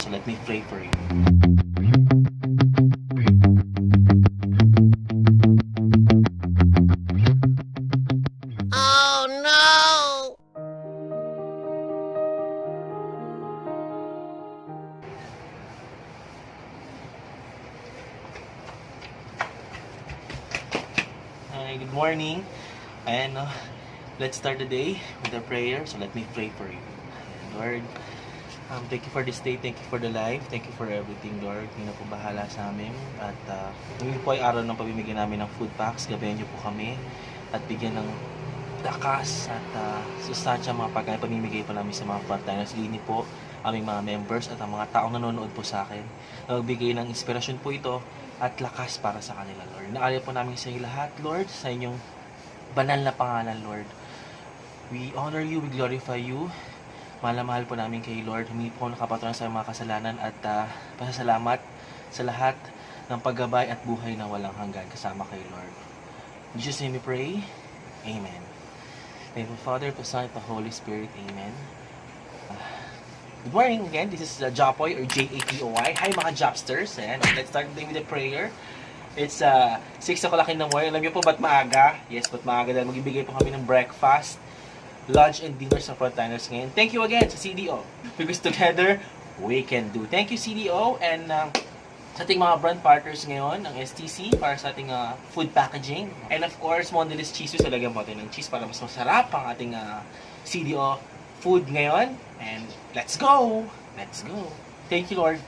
so let me pray for you. Oh no! Hi, good morning. And let's start the day with a prayer. So let me pray for you. Lord, thank you for this day. Thank you for the life. Thank you for everything, Lord. Hindi na po bahala sa amin. At ngayon po ay araw ng pamimigay namin ng food packs. Gabayan niyo po kami at bigyan ng lakas at sustansya mga pagkain pamimigay po namin sa mga frontliners. Lini po aming mga members at ang mga taong nanonood po sa akin. Nagbigay ng inspirasyon po ito at lakas para sa kanila, Lord. Naalala po namin sa inyo lahat, Lord, sa inyong banal na pangalan, Lord. We honor you, we glorify you. Mahal na mahal po namin kay Lord. Humingi po nakapatunan sa mga kasalanan at pasasalamat sa lahat ng paggabay at buhay na walang hanggan kasama kay Lord. In Jesus' name we pray. Amen. Thank you, Father, the Son, and the Holy Spirit. Amen. Good morning again. This is Japoy or J-A-P-O-Y. Hi mga Jobsters. And let's start the day with a prayer. It's 6 o'clock in the morning. Alam niyo po ba't maaga? Yes, ba't maaga dahil magbibigay po kami ng breakfast, lunch, and dinner sa Frontliners ngayon. Thank you again sa CDO. Because together, we can do. Thank you CDO and sa ating mga brand partners ngayon, ang STC para sa ating food packaging. And of course, Mondelez Cheese. So, lagyan po natin ng cheese para mas masarap ang ating CDO food ngayon. And let's go! Let's go! Thank you, Lord.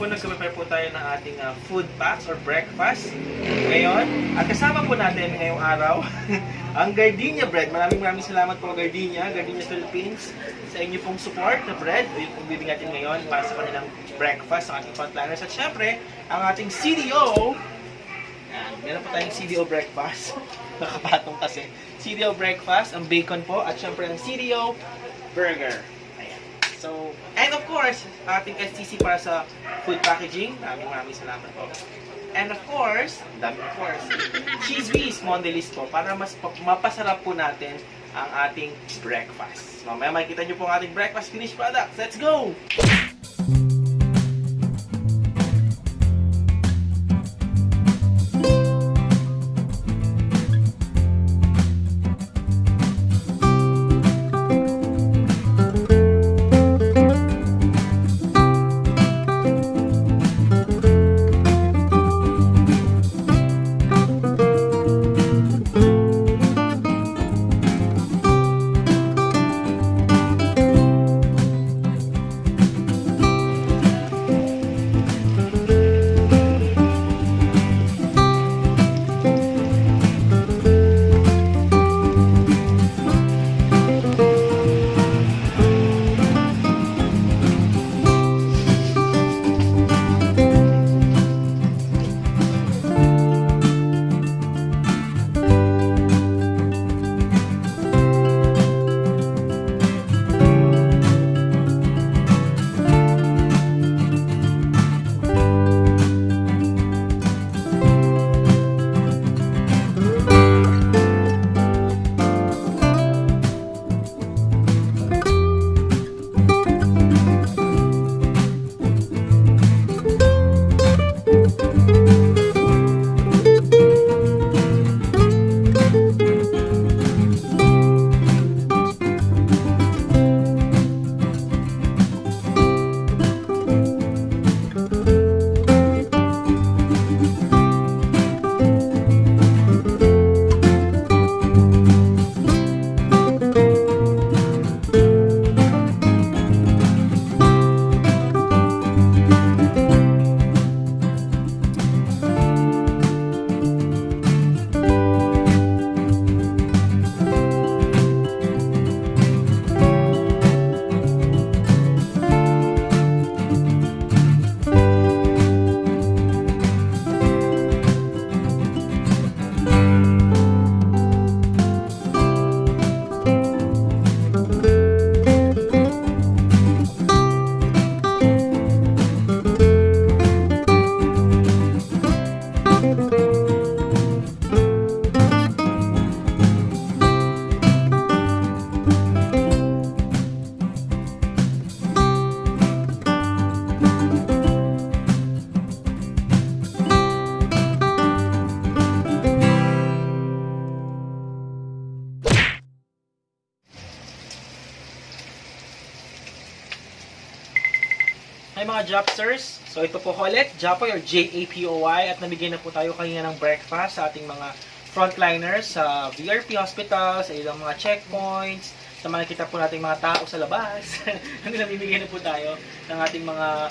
Nag-prepare po tayo ng ating food packs or breakfast ngayon. At kasama po natin ngayong araw ang Gardenia bread. Maraming salamat po Gardenia Philippines sa inyo pong support na bread. Yung pong bibig natin ngayon para sa kanilang breakfast sa ating frontliners. At syempre, ang ating CDO. Meron po tayong CDO breakfast. Nakapatong kasi. CDO breakfast, ang bacon po. At syempre ang CDO burger. So, and of course, ating STC para sa food packaging. Maraming salamat po. And of course, Cheese Whiz Mondelez po para mas mapasarap po natin ang ating breakfast. Mamaya makikita nyo po ang ating breakfast finished products. Let's go! Hi mga Jopsters! So ito po ulit, Japoy or J-A-P-O-Y at nabigyan na po tayo kanina ng breakfast sa ating mga frontliners sa VRP hospital, sa ilang mga checkpoints, sa mga nakita po nating mga tao sa labas. Nabibigyan na po tayo ng ating mga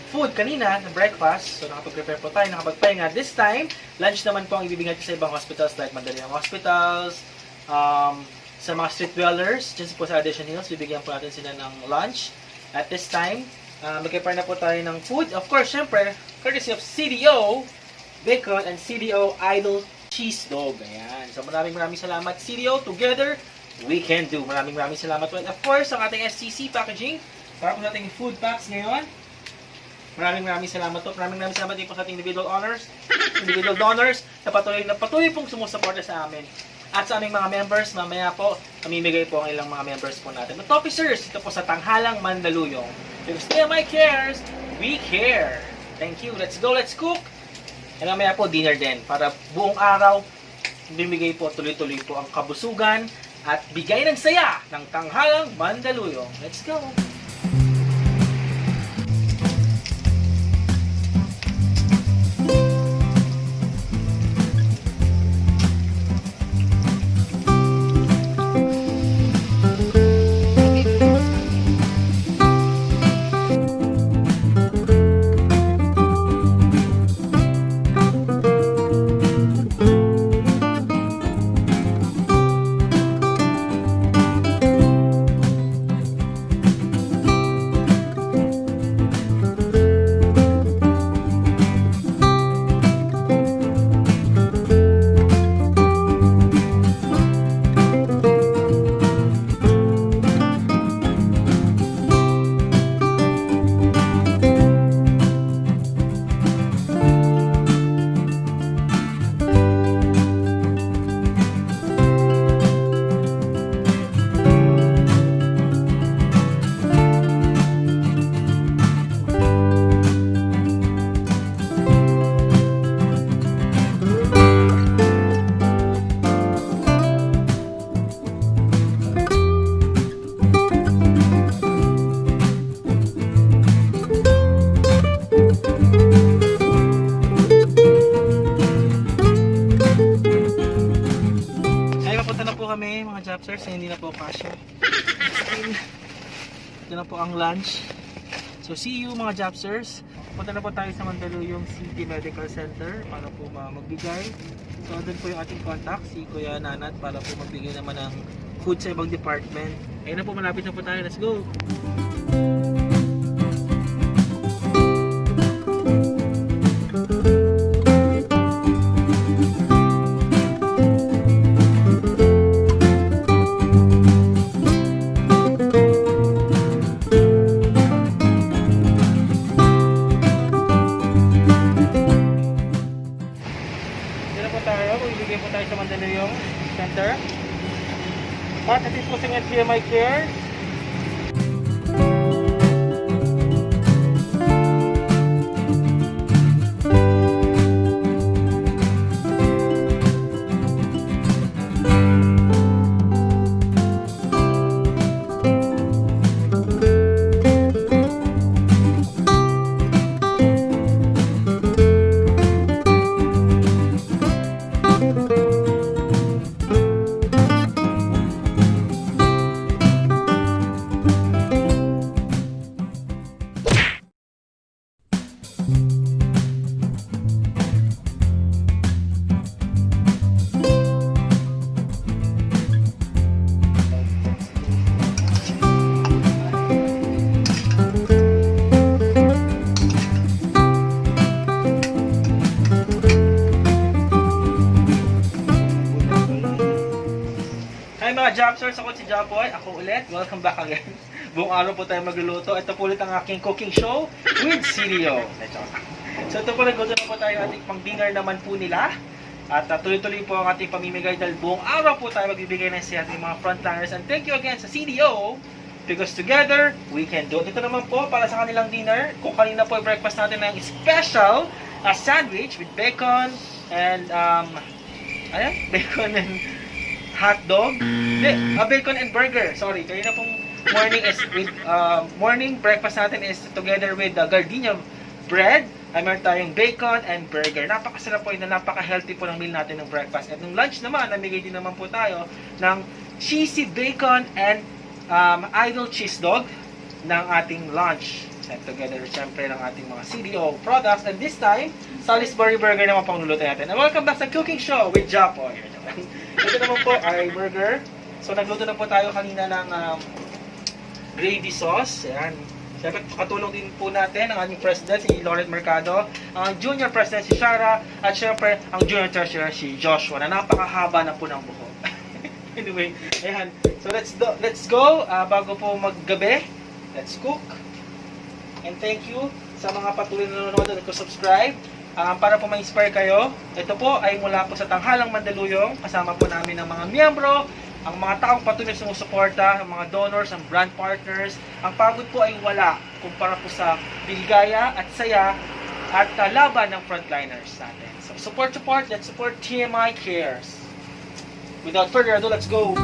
food kanina na breakfast. So nakapag-prepare po tayo, nakapagpahinga. This time, lunch naman po ang ibibigay natin sa ibang hospitals like Mandaluyong Hospitals, sa mga street dwellers, dyan po sa Addition Hills, bibigyan po natin sila ng lunch. At this time, mag-prepare na po tayo ng food. Of course, syempre, courtesy of CDO Bacon and CDO Idol Cheese Dog. Ayan. So maraming salamat CDO. Together, we can do. Maraming salamat po. And of course, ang ating SCC packaging para po sa ating food packs ngayon. Maraming salamat po. Maraming salamat din po sa ating individual donors na patuloy pong sumusuporta sa amin. At sa aming mga members, mamaya po, mamimigay po ang ilang mga members po natin. At officers, ito po sa Tanghalang Mandaluyong. Because TMI cares, we care. Thank you. Let's go, let's cook. And mamaya po, dinner din. Para buong araw, bimigay po tuloy-tuloy po ang kabusugan at bigay ng saya ng Tanghalang Mandaluyong. Let's go. Kami mga Jopsters, hindi na po kasya. Ito na po ang lunch. So see you mga Jopsters. Punta na po tayo sa Mandaluyong City Medical Center para po magbigay. So doon po yung ating contact, si Kuya Nanat, para po magbigay naman ng food sa ibang department. Ayun na po, malapit na po tayo. Let's go! Sa Mandaluyong Center. At ito po sa TMI Care. Mga Jopsters, ako si Japoy. Ako ulit. Welcome back again. Buong araw po tayo magluluto. Ito po ulit ang aking cooking show with CDO. So ito po, nagluto na po tayo ating pang dinner naman po nila. At tuloy-tuloy po ang ating pamimigay dahil buong araw po tayo magbibigay ng siya ating mga frontliners. And thank you again sa CDO because together we can do it. Ito naman po para sa kanilang dinner. Kung kanina po breakfast natin ng special sandwich with bacon and bacon and hot dog. Bacon and burger. Sorry, kanina pong morning breakfast natin is together with the gardenia bread. Ay meron tayong bacon and burger. Napakasarap po yun na napaka-healthy po ng meal natin ng breakfast. At nung lunch naman, namigay din naman po tayo ng cheesy bacon and idle cheese dog ng ating lunch. And together, syempre, ng ating mga CDO products. And this time, Salisbury Burger naman pang lulutin natin. And welcome back sa Cooking Show with Japoy. Ito naman po ay burger. So, nagluto na po tayo kanina ng gravy sauce. Ayan. Siyempre, katulong din po natin ang aming president, si Loret Mercado, ang junior president, si Shara, at siyempre, ang junior treasurer, si Joshua, na napakahaba na po ng buhok. Anyway, ayan. So, let's go. Bago po maggabi, let's cook. And thank you sa mga patuloy na nanonood at subscribe. Para po ma-inspire kayo, ito po ay mula po sa Tanghalang Mandaluyong. Kasama po namin ng mga miyembro, ang mga taong patuloy sumusuporta, ang mga donors, ang brand partners. Ang pagod po ay wala kumpara po sa biligaya at saya at laban ng frontliners natin. So support, let's support TMI Cares. Without further ado, let's go!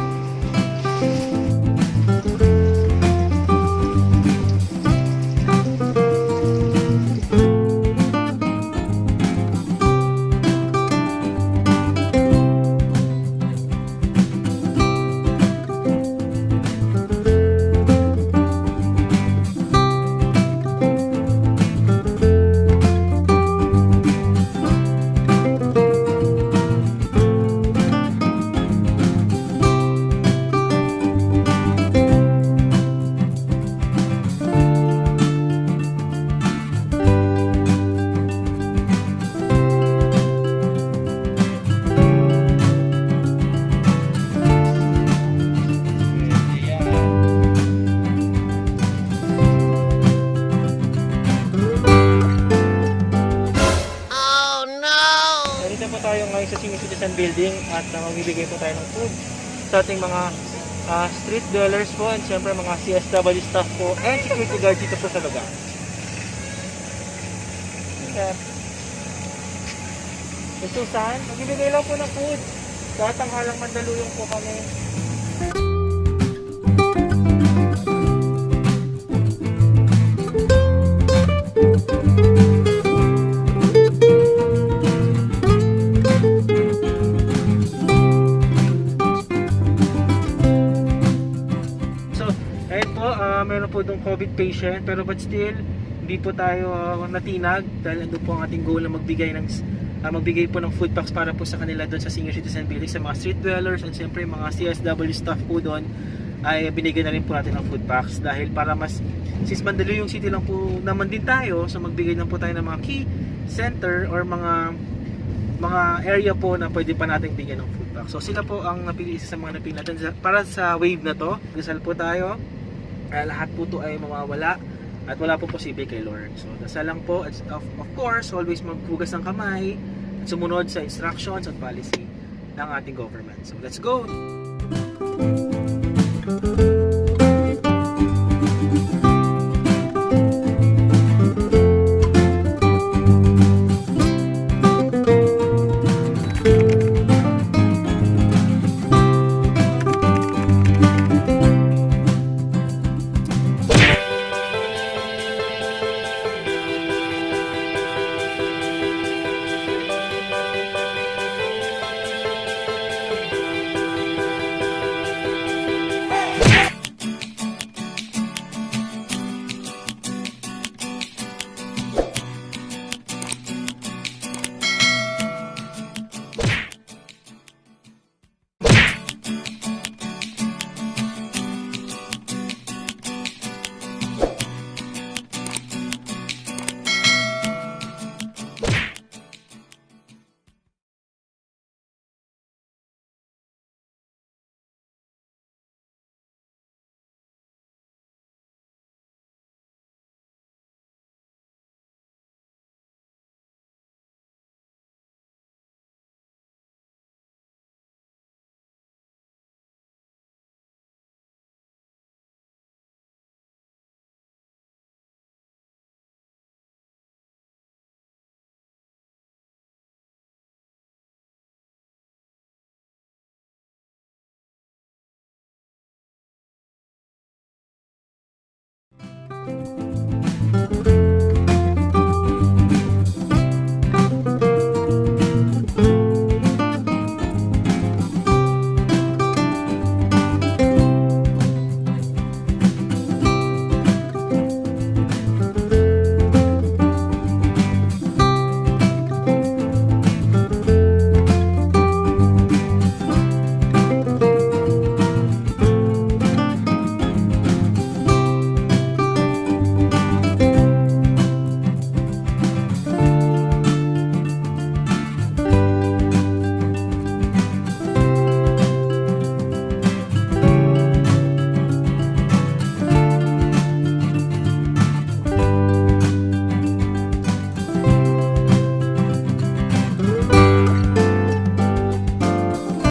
Sa Senior Citizen Building at magbibigay po tayo ng food sa ating mga street dwellers po and syempre mga CSW staff po and security guard dito po sa lugar. Okay. So, Susan, magbibigay lang po ng food. Sa Tanghalang Mandaluyong po kami. Meron po itong COVID patient pero but still hindi po tayo natinag dahil ando po ang ating goal na magbigay po ng food packs para po sa kanila doon sa Senior Citizen Building, sa mga street dwellers and siyempre mga CSW staff po doon ay binigyan na rin po natin ng food packs dahil para mas since Mandaluyong City lang po naman din tayo, so magbigay na po tayo ng mga key center or mga area po na pwede pa natin bigyan ng food packs. So sila po ang napili, isa sa mga napili natin para sa wave na to. Dasal po tayo. Lahat po ito ay mawawala at wala po posible kay Lord. So dasal lang po at of course always maghugas ng kamay at sumunod sa instructions at policy ng ating government. So let's go!